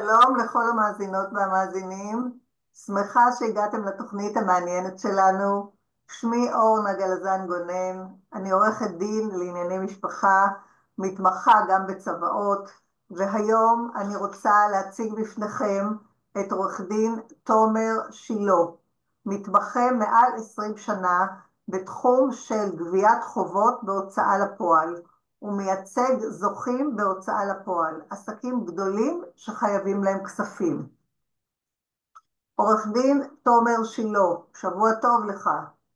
שלום לכל המאזינות והמאזינים. שמחה שהגעתם לתוכנית המעניינת שלנו. שמי אורנה גלזן גונן, אני עורכת דין לענייני משפחה, מתמחה גם בצוואות, והיום אני רוצה להציג בפניכם את עורך דין תומר שילה, מתמחה מעל 20 שנה בתחום של גביית חובות בהוצאה לפועל. הוא מייצג זוכים בהוצאה לפועל, עסקים גדולים שחייבים להם כספים. עורך דין תומר שילה, שבוע טוב לך.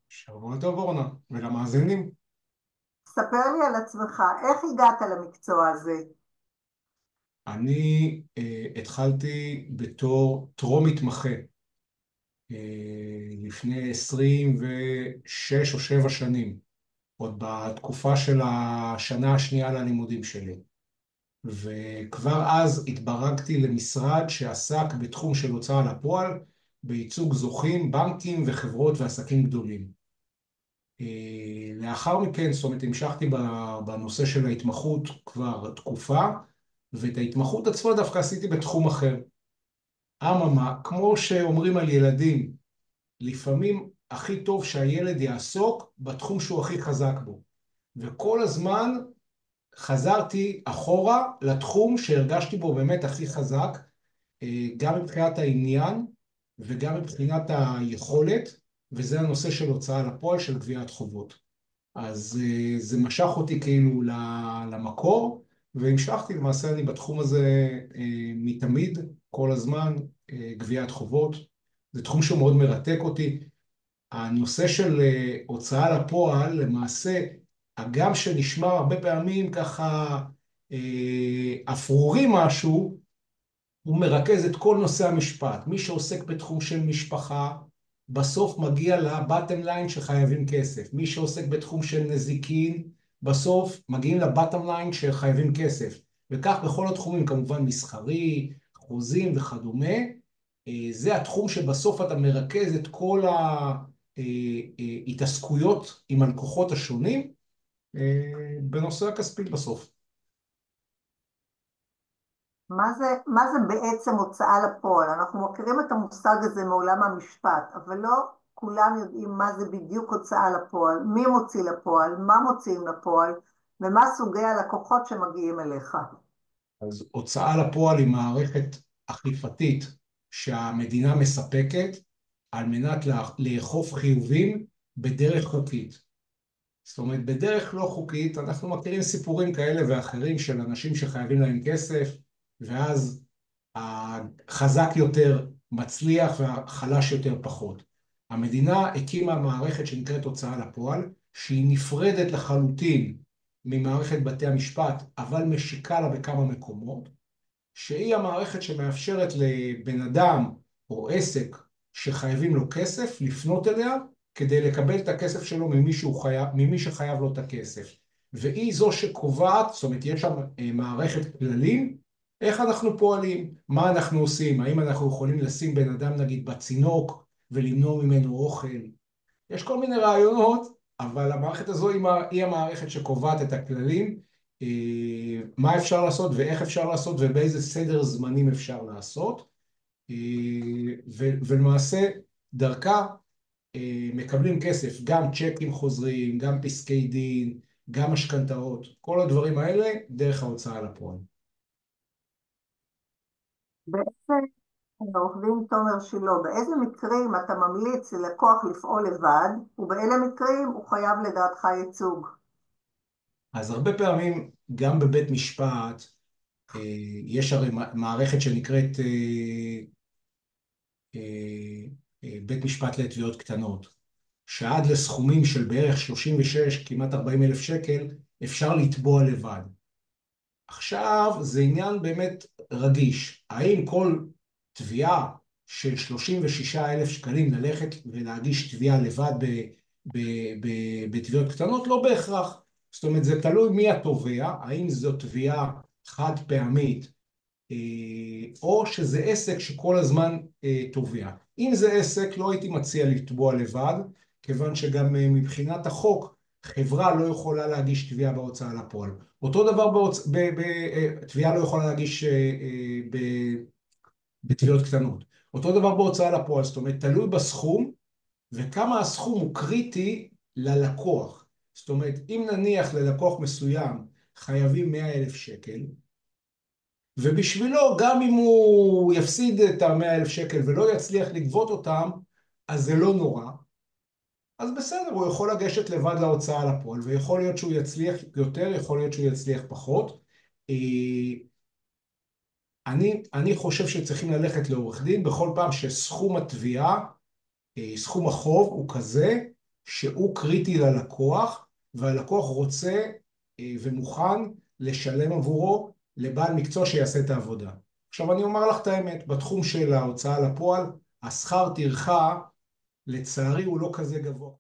שבוע טוב אורנה, ולמאזינים. ספר לי על עצמך, איך הגעת למקצוע הזה? אני התחלתי בתור טרום מתמחה לפני 26 או 7 שנים, עוד בתקופה של השנה השנייה ללימודים שלי. וכבר אז התברגתי למשרד שעסק בתחום של הוצאה לפועל, בייצוג זוכים, בנקים וחברות ועסקים גדולים. לאחר מכן, זאת אומרת, המשכתי בנושא של ההתמחות כבר תקופה, ואת ההתמחות עצמה דווקא עשיתי בתחום אחר. אממה, כמו שאומרים על ילדים, לפעמים הכי טוב שהילד יעסוק בתחום שהוא הכי חזק בו. וכל הזמן חזרתי אחורה לתחום שהרגשתי בו באמת הכי חזק, גם מבחינת העניין וגם מבחינת היכולת, וזה הנושא של הוצאה לפועל של גביית חובות. אז זה משך אותי כאילו למקור, והמשכתי, למעשה אני בתחום הזה מתמיד, כל הזמן, גביית חובות. זה תחום שמאוד מרתק אותי. הנושא של הוצאה לפועל, למעשה, הגם שנשמע הרבה פעמים ככה אפרורי משהו, הוא מרכז את כל נושא המשפט. מי שעוסק בתחום של משפחה, בסוף מגיע לבטם ליין שחייבים כסף. מי שעוסק בתחום של נזיקין, בסוף מגיעים לבטם ליין שחייבים כסף. וכך בכל התחומים, כמובן מסחרי, חוזים וכדומה. זה התחום שבסוף אתה מרכז את כל ההתעסקויות עם הלקוחות השונים בנושא הכספי בסוף. מה זה בעצם הוצאה לפועל? אנחנו מכירים את המושג הזה מעולם המשפט, אבל לא כולם יודעים מה זה בדיוק הוצאה לפועל, מי מוציא לפועל, מה מוציאים לפועל, ומה סוגי הלקוחות שמגיעים אליך. אז הוצאה לפועל היא מערכת אכיפתית שהמדינה מספקת על מנת לאכוף חיובים בדרך חוקית. זאת אומרת, בדרך לא חוקית אנחנו מכירים סיפורים כאלה ואחרים של אנשים שחייבים להם כסף, ואז החזק יותר מצליח והחלש יותר פחות. המדינה הקימה מערכת שנקראת הוצאה לפועל, שהיא נפרדת לחלוטין ממערכת בתי המשפט, אבל משיקה לה בכמה מקומות, שהיא המערכת שמאפשרת לבן אדם או עסק שחייבים לו כסף, לפנות אליה כדי לקבל את הכסף שלו ממי שחייב לו את הכסף. והיא זו שקובעת, זאת אומרת, יש שם מערכת כללים, איך אנחנו פועלים, מה אנחנו עושים, האם אנחנו יכולים לשים בן אדם נגיד בצינוק ולמנוע ממנו אוכל. יש כל מיני רעיונות, אבל המערכת הזו היא המערכת שקובעת את הכללים, מה אפשר לעשות ואיך אפשר לעשות ובאיזה סדר זמנים אפשר לעשות. ולמעשה דרכה מקבלים כסף, גם צ'קים חוזרים, גם פסקי דין, גם משכנתאות, כל הדברים האלה דרך ההוצאה לפועל. בעצם עורך דין תומר שילה, באיזה מקרים אתה ממליץ ללקוח לפעול לבד, ובאילו מקרים הוא חייב לדעתך ייצוג? אז הרבה פעמים גם בבית משפט אה, יש הרי מערכת שנקראת אה, בית משפט לתביעות קטנות, שעד לסכומים של בערך 36, כמעט 40 אלף שקל, אפשר לתבוע לבד. עכשיו זה עניין באמת רגיש. האם כל תביעה של 36 אלף שקלים ללכת ולהגיש תביעה לבד בתביעות קטנות? לא בהכרח. זאת אומרת, זה תלוי מי התובע, האם זו תביעה חד פעמית, או שזה עסק שכל הזמן תובע. אם זה עסק, לא הייתי מציע לתבוע לבד, כיוון שגם מבחינת החוק, חברה לא יכולה להגיש תביעה בהוצאה לפועל. אותו דבר, תביעה לא יכולה להגיש בתביעות קטנות. אותו דבר בהוצאה לפועל, זאת אומרת, תלוי בסכום, וכמה הסכום הוא קריטי ללקוח. זאת אומרת, אם נניח ללקוח מסוים חייבים 100,000 שקל, ובשבילו, גם אם הוא יפסיד את ה-100,000 שקל ולא יצליח לגבות אותם, אז זה לא נורא. אז בסדר, הוא יכול לגשת לבד להוצאה לפועל, ויכול להיות שהוא יצליח יותר, יכול להיות שהוא יצליח פחות. אה, אני חושב שצריכים ללכת לעורך דין בכל פעם שסכום התביעה, סכום החוב הוא כזה שהוא קריטי ללקוח, והלקוח רוצה ומוכן לשלם עבורו לבעל מקצוע שיעשה את העבודה. עכשיו אני אומר לך את האמת, בתחום של ההוצאה לפועל, השכר טרחה לצערי הוא לא כזה גבוה.